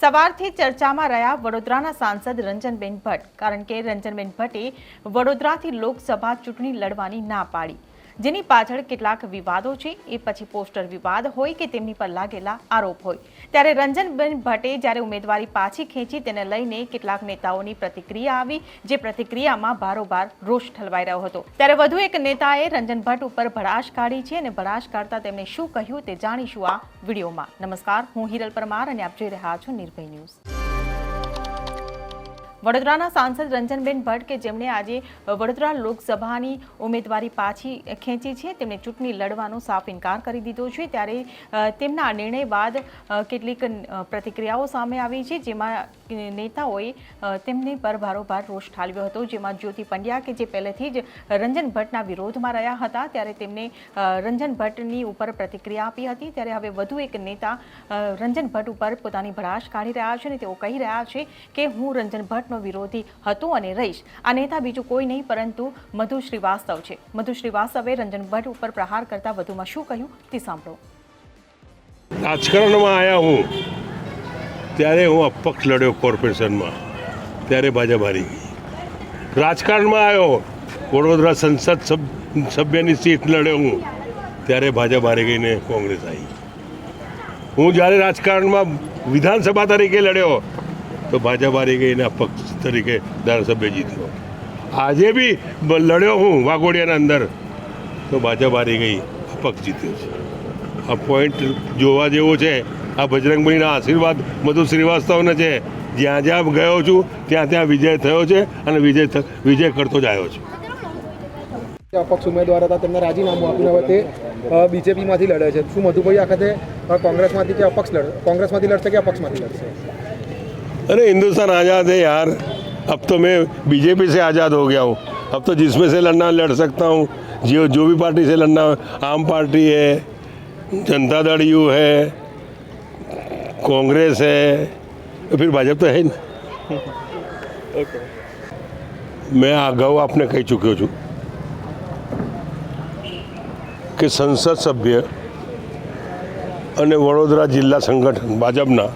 સવારથી ચર્ચામાં રહ્યા વડોદરાના સાંસદ રંજનબેન ભટ્ટ, કારણ કે રંજનબેન ભટ્ટે વડોદરાથી લોકસભા ચૂંટણી લડવાની ના પાડી, જેની પાછળ કેટલાક વિવાદો છે। એ પછી પોસ્ટર વિવાદ હોય કે તેમની પર લાગેલા આરોપ હોય, ત્યારે રંજનબેન ભટ્ટે જ્યારે ઉમેદવારી પાછી ખેંચી તેને લઈને કેટલાક નેતાઓની પ્રતિક્રિયા આવી, જે પ્રતિક્રિયામાં ભારોભાર રોષ ઠલવાઈ રહ્યો હતો। ત્યારે વધુ એક નેતાએ રંજન ભટ્ટ ઉપર ભડાશ કાઢી છે અને ભડાશ કાઢતા તેમણે શું કહ્યું તે જાણીશું આ વિડીયોમાં। નમસ્કાર, હું હિરલ પરમાર અને આપ જોઈ રહ્યા છો નિર્ભય ન્યૂઝ। વડોદરાના સાંસદ રંજનબેન ભટ્ટ કે જેમણે આજે વડોદરા લોકસભાની ઉમેદવારી પાછી ખેંચી છે, તેમણે ચૂંટણી લડવાનો સાફ ઇનકાર કરી દીધો છે। ત્યારે તેમના આ નિર્ણય બાદ કેટલીક પ્રતિક્રિયાઓ સામે આવી છે, જેમાં નેતાઓએ તેમની પર ભારોભાર રોષ ઠાલવ્યો હતો। જેમાં જ્યોતિ પંડ્યા કે જે પહેલેથી જ રંજન ભટ્ટના વિરોધમાં રહ્યા હતા, ત્યારે તેમણે રંજન ભટ્ટની ઉપર પ્રતિક્રિયા આપી હતી। ત્યારે હવે વધુ એક નેતા રંજન ભટ્ટ ઉપર પોતાની ભડાશ કાઢી રહ્યા છે અને તેઓ કહી રહ્યા છે કે હું રંજન ભટ્ટ વિરોધી હતો અને રહીશ। આ નેતા બીજું કોઈ નહીં પરંતુ મધુ શ્રીવાસ્તવ છે। મધુ શ્રીવાસ્તવે રંજન ભટ્ટ ઉપર પ્રહાર કરતા વધુમાં શું કહ્યું તે સાંભળો। રાજકારણમાં આવ્યા હું ત્યારે હું અપક્ષ લડ્યો કોર્પોરેશનમાં, ત્યારે ભાજપ હારી ગઈ। રાજકારણમાં આવ્યો વડોદરા સંસદ સભ્યની સીટ લડ્યો હું, ત્યારે ભાજપ હારી ગઈને કોંગ્રેસ આવી। હું જ્યારે રાજકારણમાં વિધાનસભા તરીકે લડ્યો તો ભાજપ હારી ગઈને અપક્ષ તરીકે ધારાસભ્ય જીત્યો। આજે બી લડ્યો હું વાઘોડિયાના અંદર તો ભાજપ હારી ગઈ, અપક્ષ જીત્યો છે। આ પોઈન્ટ જોવા જેવો છે। આ બજરંગબલીના આશીર્વાદ મધુ શ્રીવાસ્તવને છે। જ્યાં જ્યાં ગયો છું ત્યાં ત્યાં વિજય થયો છે અને વિજય કરતો જ આવ્યો છે। અપક્ષ ઉમેદવાર હતા, તેમને રાજીનામું આપ્યું, હવે તે બીજેપીમાંથી લડે છે। શું મધુભાઈ આ વખતે કોંગ્રેસમાંથી કે કોંગ્રેસમાંથી લડશે કે અપક્ષમાંથી લડશે? अरे हिंदुस्तान आज़ाद है यार, अब तो मैं बीजेपी से आज़ाद हो गया हूँ। अब तो जिसमें से लड़ना लड़ सकता हूँ, जो भी पार्टी से लड़ना। आम पार्टी है, जनता दल यू है, कांग्रेस है, फिर भाजपा तो है ना। मैं अगाऊ आपने कही चुक्यो છું કે સંસદ સભ્ય અને વડોદરા જિલ્લા સંગઠન ભાજપના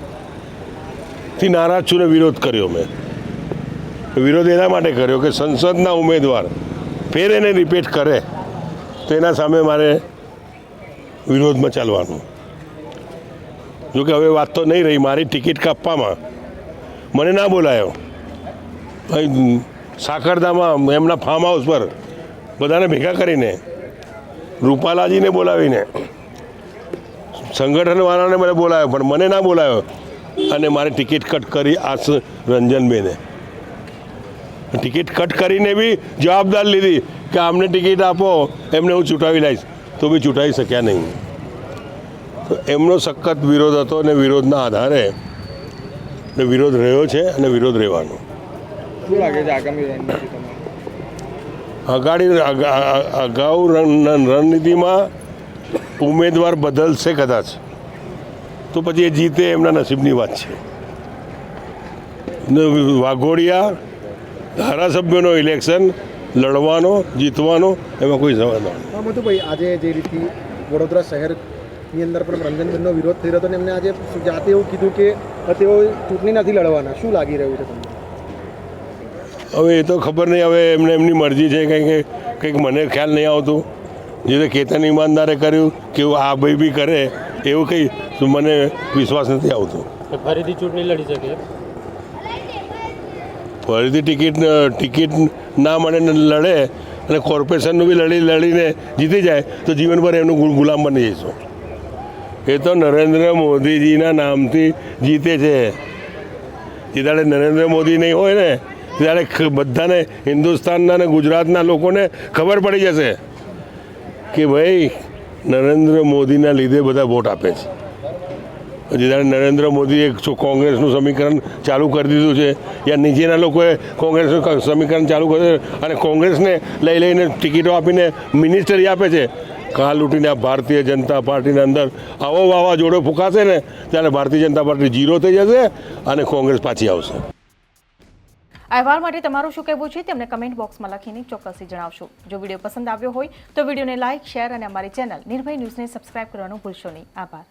થી નારાજ છું ને વિરોધ કર્યો। મેં વિરોધ એના માટે કર્યો કે સંસદના ઉમેદવાર ફેર એને રિપીટ કરે તો એના સામે મારે વિરોધમાં ચાલવાનું। જોકે હવે વાત તો નહીં રહી, મારી ટિકિટ કાપવામાં મને ના બોલાયો। અહીં સાકરદામાં એમના ફાર્મ હાઉસ પર બધાને ભેગા કરીને રૂપાલાજીને બોલાવીને સંગઠનવાળાને મને બોલાવ્યો, પણ મને ના બોલાવ્યો અને મારે ટિકિટ કટ કરી આ રંજનબેને ટિકિટ કટ કરીને બી જવાબદાર લીધી કે આમને ટિકિટ આપો, એમને હું ચૂંટાવી લઈશ, તો બી ચૂંટાવી શક્યા નહીં। તો એમનો સખત વિરોધ હતો અને વિરોધના આધારે વિરોધ રહ્યો છે અને વિરોધ રહેવાનો। શું લાગે છે આગામી રણનીતિ? અગાઉ રણનીતિમાં ઉમેદવાર બદલશે કદાચ, તો પછી એ જીતે એમના નસીબની વાત છે। વાઘોડિયા ધારાસભ્યનો ઇલેક્શન લડવાનો જીતવાનો એમાં કોઈ સવાલ નથી। મધુભાઈ, આજે જે રીતે વડોદરા શહેરની અંદર પણ રંજનબેનનો વિરોધ થઈ રહ્યો હતો અને એમને આજે જાતે એવું કીધું કે તેઓ ચૂંટણી નથી લડવાના, શું લાગી રહ્યું છે તમને? હવે એ તો ખબર નહીં, હવે એમને એમની મરજી છે। કંઈક મને ખ્યાલ નહીં આવતું। જે કેતન ઈમાનદારે કર્યું કે આ ભાઈ બી કરે એવું કંઈ મને વિશ્વાસ નથી આવતો। ફરીથી ચૂંટણી લડી શકે? ફરીથી ટિકિટ ના મળે ને લડે અને કોર્પોરેશનનું બી લડીને જીતી જાય તો જીવનભર એમનું ગુલામ બની જઈશું। એ તો નરેન્દ્ર મોદીજીના નામથી જીતે છે। જે દાડે નરેન્દ્ર મોદી નહીં હોય ને ત્યારે બધાને હિન્દુસ્તાનના અને ગુજરાતના લોકોને ખબર પડી જશે કે ભાઈ નરેન્દ્ર મોદીના લીધે બધા વોટ આપે છે। જ્યારે નરેન્દ્ર મોદીએ કોંગ્રેસનું સમીકરણ ચાલુ કરી દીધું છે, યા નીચેના લોકોએ કોંગ્રેસનું સમીકરણ ચાલુ કર્યું અને કોંગ્રેસને લઈને ટિકિટો આપીને મિનિસ્ટરી આપે છે। કાલ લૂંટીને આ ભારતીય જનતા પાર્ટીના અંદર આવો વાવાઝોડો ફૂંકાશે ને ત્યારે ભારતીય જનતા પાર્ટી 0 થઈ જશે અને કોંગ્રેસ પાછી આવશે। અહેવાલ માટે તમારું શું કહેવું છે તેમને કમેન્ટ બોક્સમાં લખીને ચોક્કસથી જણાવશો। જો વિડીયો પસંદ આવ્યો હોય તો વિડીયોને લાઇક, શેર અને અમારી ચેનલ નિર્ભય ન્યૂઝને સબસ્ક્રાઇબ કરવાનું ભૂલશો નહીં। આભાર।